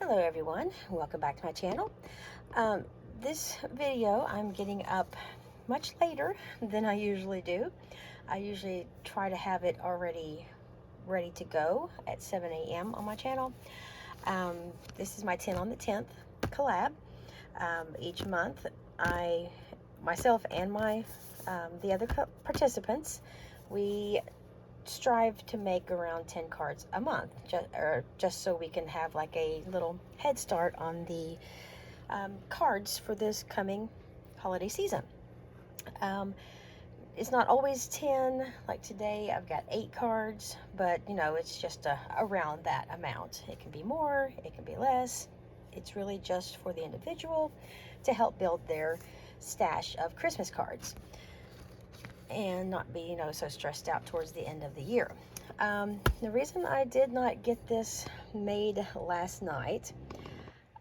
Hello everyone, welcome back to my channel. This video I'm getting up much later than I usually do. I usually try to have it already ready to go at 7 a.m. on my channel. This is my 10 on the 10th collab. Each month myself and the other participants, we strive to make around 10 cards a month, just so we can have like a little head start on the cards for this coming holiday season. It's not always 10, like today I've got 8 cards, but you know, it's just around that amount. It can be more, it can be less. It's really just for the individual to help build their stash of Christmas cards and not be, you know, so stressed out towards the end of the year. The reason I did not get this made last night,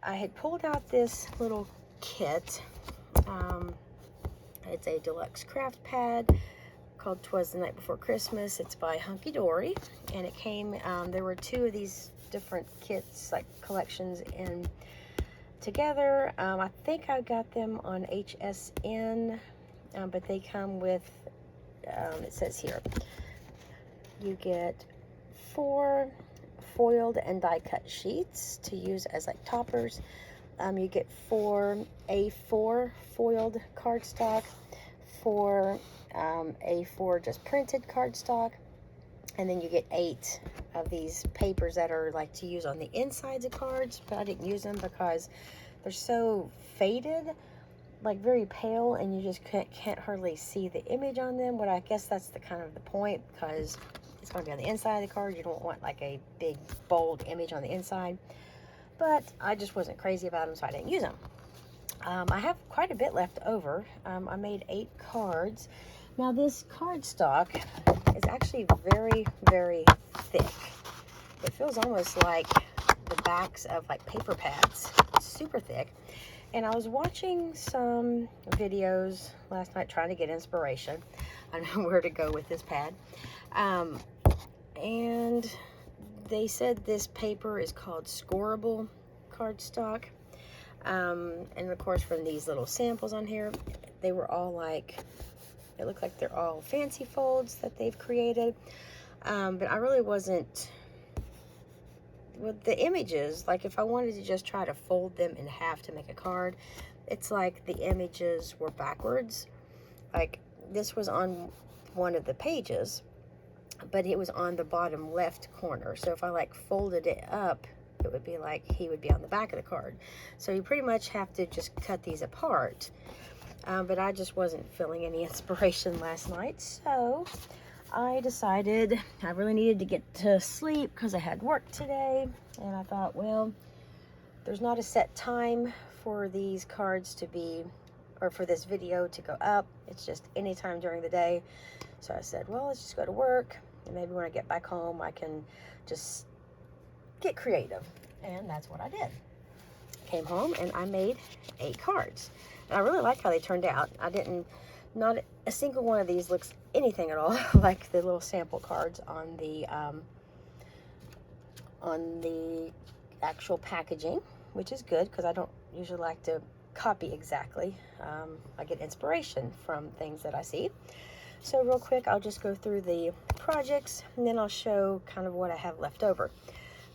I had pulled out this little kit. It's a deluxe craft pad called 'Twas the Night Before Christmas. It's by Hunky Dory, and it came, there were 2 of these different kits, like collections in together. I think I got them on HSN, but they come with, it says here, you get 4 foiled and die cut sheets to use as like toppers. You get 4 A4 foiled cardstock, 4 A4 just printed cardstock, and then you get 8 of these papers that are like to use on the insides of cards, but I didn't use them because they're so faded, like very pale, and you just can't hardly see the image on them. But I guess that's the kind of the point, because it's going to be on the inside of the card. You don't want like a big bold image on the inside. But I just wasn't crazy about them, so I didn't use them. I have quite a bit left over. I made 8 cards. Now this cardstock is actually very, very thick. It feels almost like the backs of like paper pads. It's super thick. And I was watching some videos last night trying to get inspiration on where to go with this pad. And they said this paper is called scoreable cardstock. And of course, from these little samples on here, they were all like, it looked like they're all fancy folds that they've created. But I really wasn't, with the images, like if I wanted to just try to fold them in half to make a card, it's like the images were backwards. Like this was on one of the pages, but it was on the bottom left corner. So if I like folded it up, it would be like he would be on the back of the card. So you pretty much have to just cut these apart. But I just wasn't feeling any inspiration last night, so I decided I really needed to get to sleep because I had work today. And I thought, well, there's not a set time for these cards to be, or for this video to go up. It's just any time during the day. So I said, well, let's just go to work, and maybe when I get back home I can just get creative. And that's what I did. Came home and I made 8 cards. And I really like how they turned out. Not a single one of these looks anything at all like the little sample cards on the actual packaging, which is good because I don't usually like to copy exactly. I get inspiration from things that I see. So real quick, I'll just go through the projects, and then I'll show kind of what I have left over.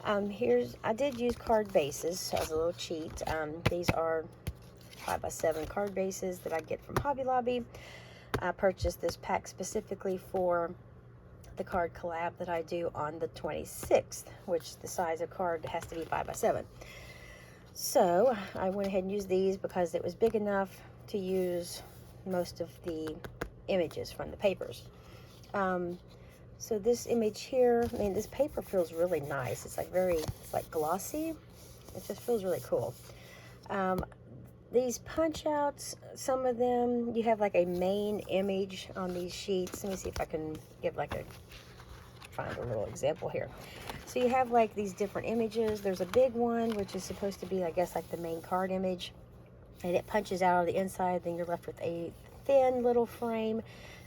I did use card bases as a little cheat. These are 5x7 card bases that I get from Hobby Lobby. I purchased this pack specifically for the card collab that I do on the 26th, which the size of card has to be 5x7. So I went ahead and used these because it was big enough to use most of the images from the papers. So this image here, I mean, this paper feels really nice. It's like it's like glossy. It just feels really cool. These punch outs, some of them, you have like a main image on these sheets. Let me see if I can give find a little example here. So you have like these different images. There's a big one, which is supposed to be, I guess, like the main card image. And it punches out on the inside. Then you're left with a thin little frame.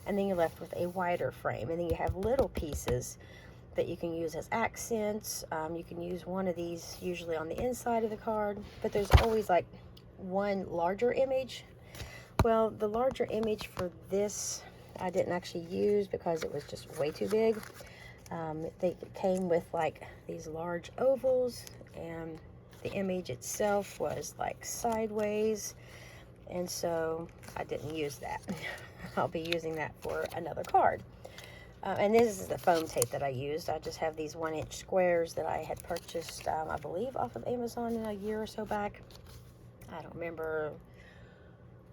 And then you're left with a wider frame. And then you have little pieces that you can use as accents. You can use one of these usually on the inside of the card, but there's always like one larger image. Well, the larger image for this I didn't actually use because it was just way too big. They came with like these large ovals, and the image itself was like sideways, and so I didn't use that. I'll be using that for another card. And this is the foam tape that I used. I just have these 1-inch squares that I had purchased, I believe, off of Amazon a year or so back. I don't remember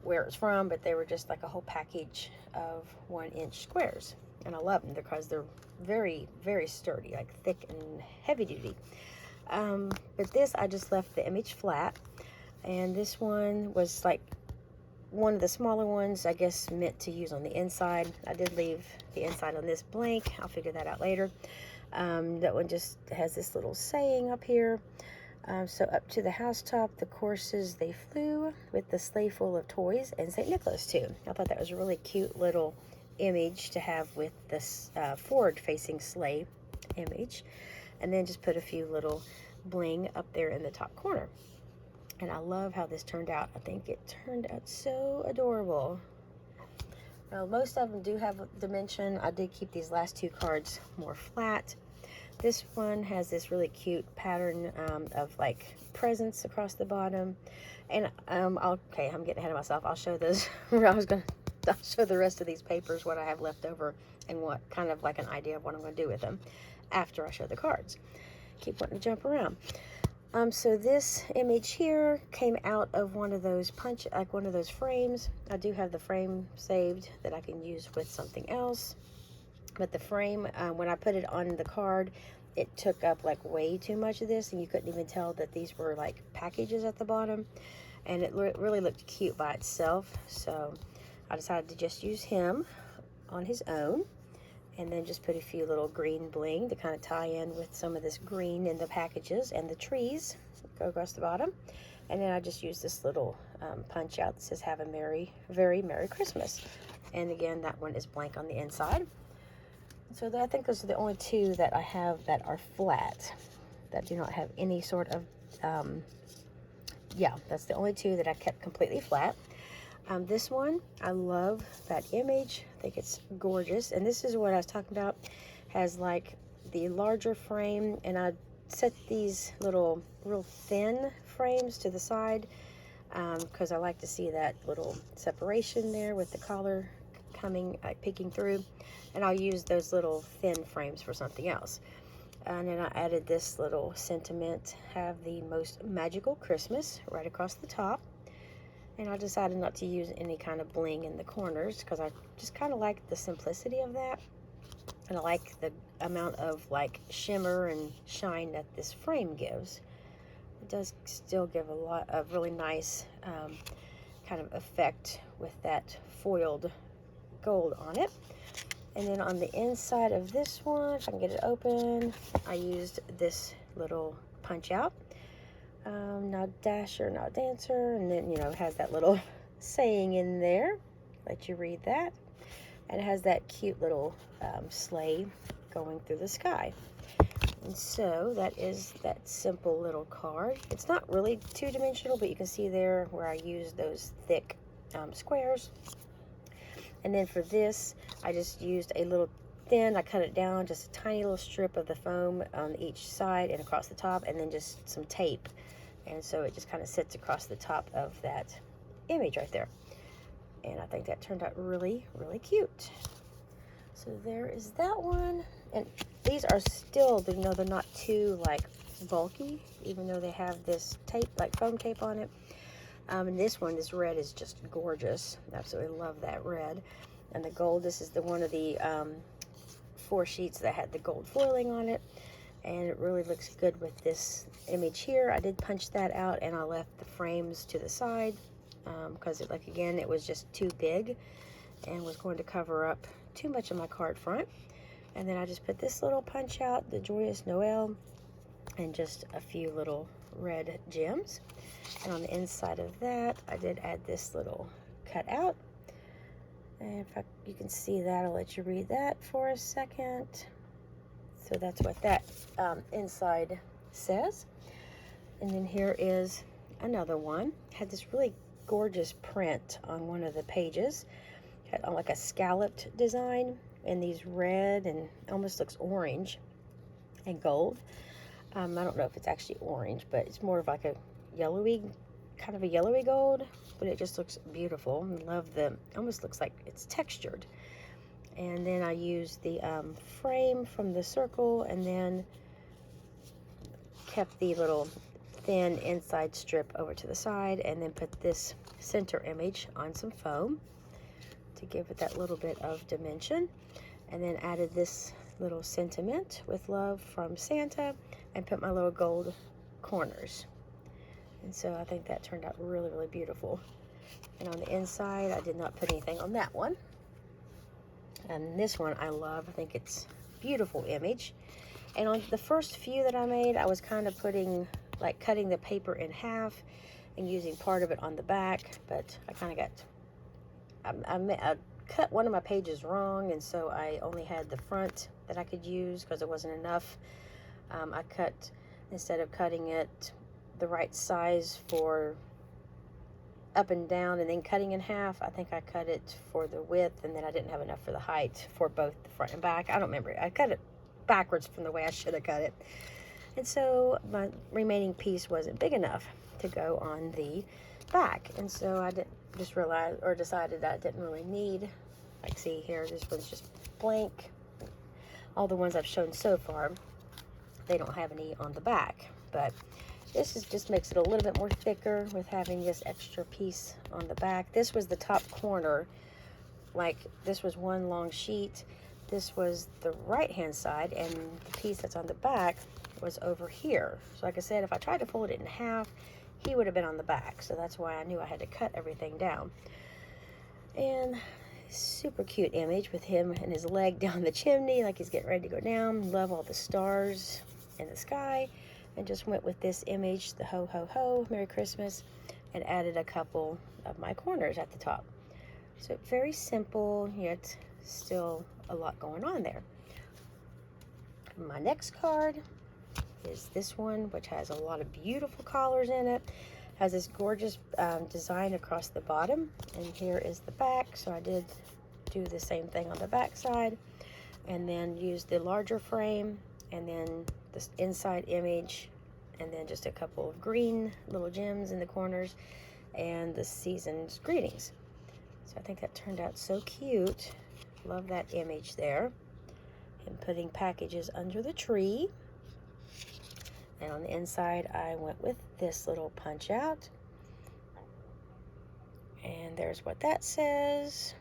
where it's from, but they were just like a whole package of 1-inch squares. And I love them because they're very, very sturdy, like thick and heavy duty. But this, I just left the image flat. And this one was like one of the smaller ones, I guess, meant to use on the inside. I did leave the inside on this blank. I'll figure that out later. That one just has this little saying up here. So up to the housetop, the coursers they flew, with the sleigh full of toys, and St. Nicholas too. I thought that was a really cute little image to have with this forward-facing sleigh image. And then just put a few little bling up there in the top corner. And I love how this turned out. I think it turned out so adorable. Now, most of them do have a dimension. I did keep these last two cards more flat. This one has this really cute pattern of like presents across the bottom. And okay, I'm getting ahead of myself. I'll show those. I'll show the rest of these papers, what I have left over, and what kind of like an idea of what I'm going to do with them after I show the cards. Keep wanting to jump around. So this image here came out of one of those one of those frames. I do have the frame saved that I can use with something else. But the frame, when I put it on the card, it took up like way too much of this, and you couldn't even tell that these were like packages at the bottom. And it really looked cute by itself. So I decided to just use him on his own. And then just put a few little green bling to kind of tie in with some of this green in the packages and the trees go across the bottom. And then I just used this little punch out that says "Have a very Merry Christmas." And again, that one is blank on the inside. So I think those are the only two that I have that are flat, that do not have any sort of, yeah, that's the only two that I kept completely flat. This one, I love that image. I think it's gorgeous. And this is what I was talking about. Has like the larger frame, and I set these little real thin frames to the side because I like to see that little separation there with the collar coming, peeking through. And I'll use those little thin frames for something else. And then I added this little sentiment, "Have the most magical Christmas," right across the top. And I decided not to use any kind of bling in the corners because I just kind of like the simplicity of that. And I like the amount of like shimmer and shine that this frame gives. It does still give a lot of really nice kind of effect with that foiled gold on it. And then on the inside of this one, if I can get it open, I used this little punch out. Not dasher, not dancer. And then, you know, it has that little saying in there. Let you read that. And it has that cute little sleigh going through the sky. And so that is that simple little card. It's not really two-dimensional, but you can see there where I used those thick squares. And then for this, I just used a little thin, I cut it down, just a tiny little strip of the foam on each side and across the top, and then just some tape. And so it just kind of sits across the top of that image right there. And I think that turned out really, really cute. So there is that one. And these are still, you know, they're not too like bulky, even though they have this tape, like foam tape on it. And this one, this red is just gorgeous. Absolutely love that red. And the gold, this is the one of the 4 sheets that had the gold foiling on it. And it really looks good with this image here. I did punch that out, and I left the frames to the side because like again, it was just too big and was going to cover up too much of my card front. And then I just put this little punch out, the Joyous Noel, and just a few little red gems. And on the inside of that, I did add this little cutout. And if you can see that, I'll let you read that for a second. So that's what that inside says. And then here is another one. Had this really gorgeous print on one of the pages. Had like a scalloped design, and these red and almost looks orange and gold. I don't know if it's actually orange, but it's more of like a yellowy, kind of a yellowy gold, but it just looks beautiful. I love the, almost looks like it's textured. And then I used the frame from the circle, and then kept the little thin inside strip over to the side, and then put this center image on some foam to give it that little bit of dimension, and then added this little sentiment with love from Santa, and put my little gold corners. And so I think that turned out really, really beautiful. And on the inside, I did not put anything on that one. And this one I love. I think it's a beautiful image. And on the first few that I made, I was kind of putting, like cutting the paper in half and using part of it on the back, but I kind of got, I cut one of my pages wrong, and so I only had the front that I could use because it wasn't enough. I cut, instead of cutting it the right size for up and down and then cutting in half, I think I cut it for the width, and then I didn't have enough for the height for both the front and back. I don't remember. I cut it backwards from the way I should have cut it. And so my remaining piece wasn't big enough to go on the back. And so I just realized, or decided that I didn't really need, like see here, this one's just blank. All the ones I've shown so far, they don't have any on the back, but this is just makes it a little bit more thicker with having this extra piece on the back. This was the top corner, like this was one long sheet. This was the right hand side, and the piece that's on the back was over here. So like I said, if I tried to fold it in half, he would have been on the back. So that's why I knew I had to cut everything down. And super cute image with him and his leg down the chimney like he's getting ready to go down. Love all the stars in the sky. And just went with this image, the ho ho ho, Merry Christmas, and added a couple of my corners at the top. So very simple, yet still a lot going on there. My next card is this one, which has a lot of beautiful collars in it. Has this gorgeous design across the bottom, and here is the back. So I did do the same thing on the back side, and then used the larger frame, and then this inside image, and then just a couple of green little gems in the corners, and the season's greetings. So I think that turned out so cute. Love that image there. And putting packages under the tree. And on the inside, I went with this little punch out. And there's what that says.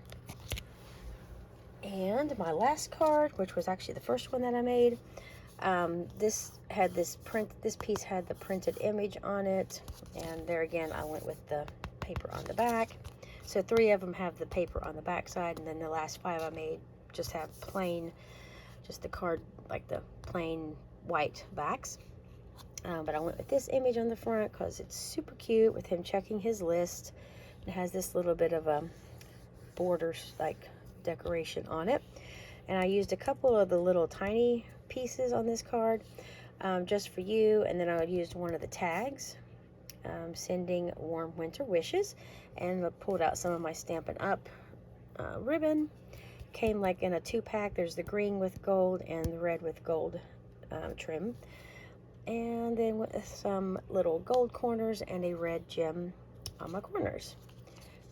And my last card, which was actually the first one that I made, this had this print, this piece had the printed image on it, and there again I went with the paper on the back. So 3 of them have the paper on the back side, and then the last 5 I made just have plain, just the card, like the plain white backs. But I went with this image on the front because it's super cute with him checking his list. It has this little bit of a border like decoration on it, and I used a couple of the little tiny pieces on this card just for you, and then I used one of the tags, sending warm winter wishes, and I pulled out some of my Stampin' Up ribbon. Came like in a 2-pack. There's the green with gold and the red with gold trim, and then with some little gold corners and a red gem on my corners.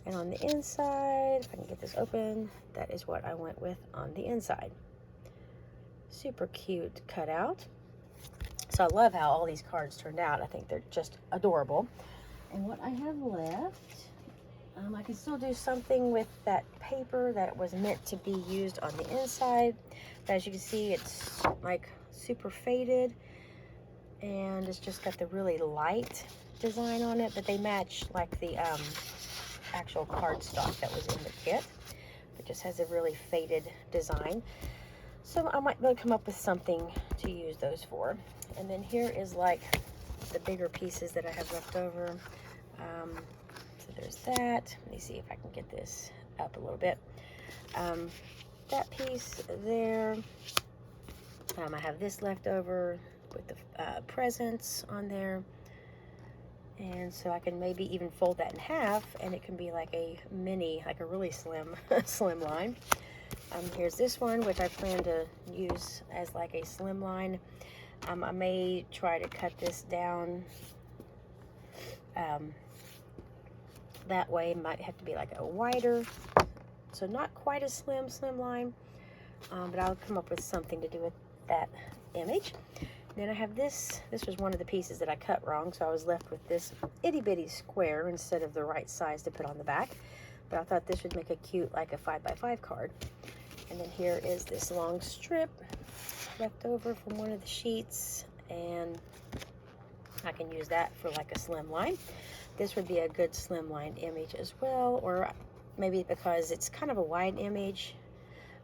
And on the inside, if I can get this open, that is what I went with on the inside. Super cute cutout. So I love how all these cards turned out. I think they're just adorable. And what I have left, I can still do something with that paper that was meant to be used on the inside. But as you can see, it's like super faded, and it's just got the really light design on it, but they match like the actual cardstock that was in the kit. It just has a really faded design. So I might be able to come up with something to use those for. And then here is like the bigger pieces that I have left over. So there's that. Let me see if I can get this up a little bit. That piece there. I have this left over with the presents on there. And so I can maybe even fold that in half, and it can be like a mini, like a really slim, slim line. Here's this one, which I plan to use as like a slim line. I may try to cut this down. That way it might have to be like a wider, so not quite a slim line, but I'll come up with something to do with that image. Then I have this. This was one of the pieces that I cut wrong, so I was left with this itty bitty square instead of the right size to put on the back. But I thought this would make a cute, like a 5x5 card. And then here is this long strip left over from one of the sheets, and I can use that for like a slim line. This would be a good slim line image as well, or maybe because it's kind of a wide image,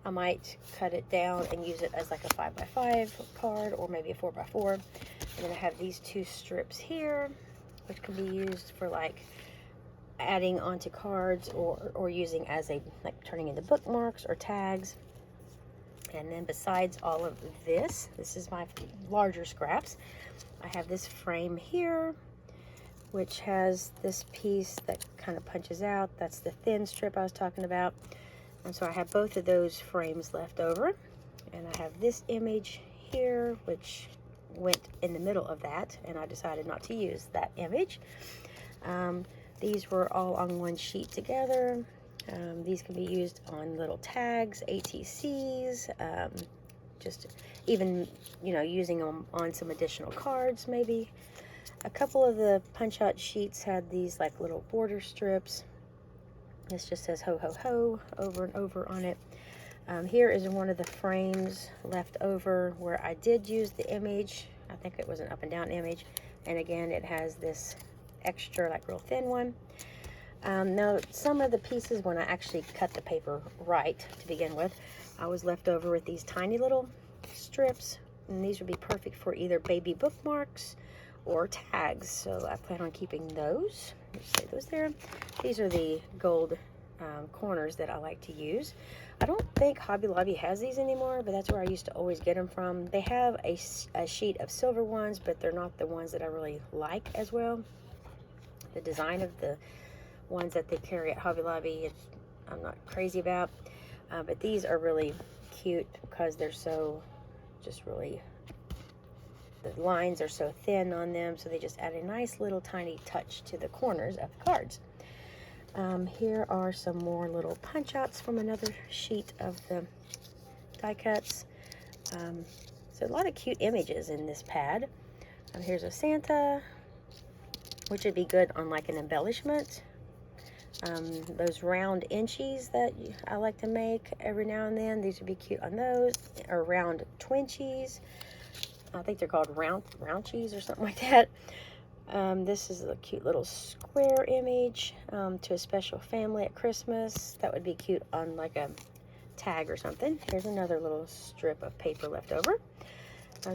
I might cut it down and use it as like a 5x5 card, or maybe a 4x4. And then I have these two strips here, which can be used for like adding onto cards, or using as a, like turning into bookmarks or tags. And then besides all of this is my larger scraps. I have this frame here, which has this piece that kind of punches out. That's the thin strip I was talking about. And so I have both of those frames left over. And I have this image here, which went in the middle of that, and I decided not to use that image. These were all on one sheet together. These can be used on little tags, ATCs, just even, you know, using them on some additional cards maybe. A couple of the punch-out sheets had these like little border strips. This just says ho ho ho over and over on it. Here is one of the frames left over where I did use the image. I think it was an up and down image. And again, it has this extra, like real thin one. Now, some of the pieces, when I actually cut the paper right to begin with, I was left over with these tiny little strips. And these would be perfect for either baby bookmarks or tags. So I plan on keeping those. Let's say those there. These are the gold corners that I like to use. I don't think Hobby Lobby has these anymore, but that's where I used to always get them from. They have a sheet of silver ones, but they're not the ones that I really like as well. The design of the ones that they carry at Hobby Lobby, I'm not crazy about. But these are really cute because they're so just really, the lines are so thin on them, so they just add a nice little tiny touch to the corners of the cards. Here are some more little punch outs from another sheet of the die cuts. So a lot of cute images in this pad. Here's a Santa, which would be good on like an embellishment. Those round inchies that I like to make every now and then, these would be cute on those, or round twinchies. I think they're called rounchies or something like that. This is a cute little square image to a special family at Christmas. That would be cute on like a tag or something. Here's another little strip of paper left over.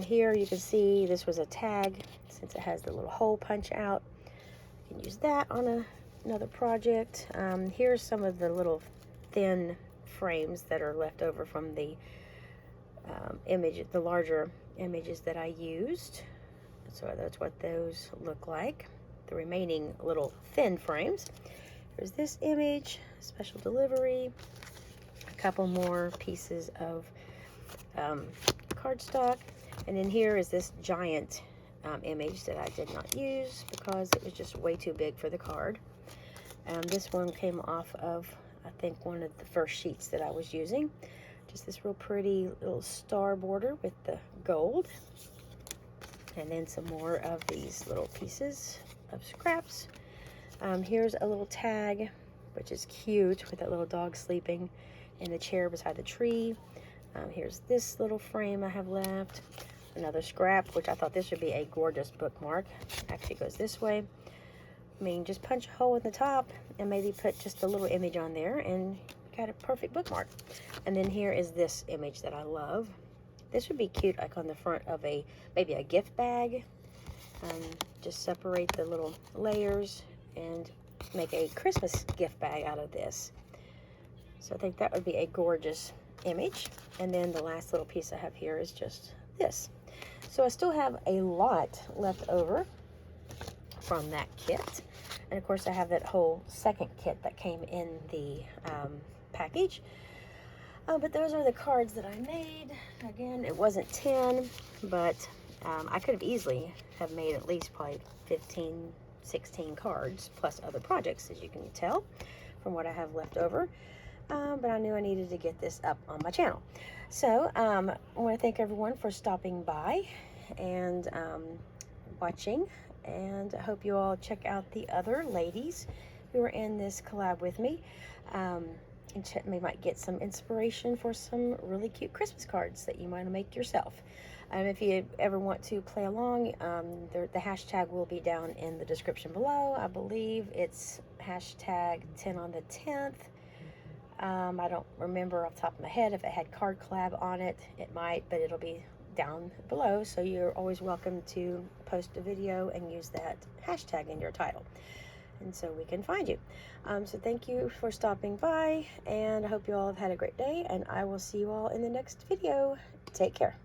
Here you can see this was a tag, since it has the little hole punch out. You can use that on another project. Here's some of the little thin frames that are left over from the the larger images that I used. So that's what those look like, the remaining little thin frames. There's this image, special delivery, a couple more pieces of cardstock, and then here is this giant image that I did not use because it was just way too big for the card. This one came off of, I think, one of the first sheets that I was using. Just this real pretty little star border with the gold. And then some more of these little pieces of scraps. Here's a little tag, which is cute, with that little dog sleeping in the chair beside the tree. Here's this little frame I have left. Another scrap, which I thought this would be a gorgeous bookmark. Actually goes this way. I mean, just punch a hole in the top and maybe put just a little image on there and got a perfect bookmark. And then here is this image that I love. This would be cute like on the front of maybe a gift bag. Just separate the little layers and make a Christmas gift bag out of this. So I think that would be a gorgeous image. And then the last little piece I have here is just this. So I still have a lot left over from that kit. And of course I have that whole second kit that came in the package. But those are the cards that I made. Again, it wasn't 10, but I could have easily have made at least probably 15, 16 cards, plus other projects, as you can tell from what I have left over. But I knew I needed to get this up on my channel. So I want to thank everyone for stopping by and watching. And I hope you all check out the other ladies who are in this collab with me. And we might get some inspiration for some really cute Christmas cards that you might make yourself. If you ever want to play along, the hashtag will be down in the description below. I believe it's hashtag 10 on the 10th. I don't remember off the top of my head if it had card collab on it. It might, but it'll be down below, so you're always welcome to post a video and use that hashtag in your title, and so we can find you. So thank you for stopping by, and I hope you all have had a great day, and I will see you all in the next video. Take care.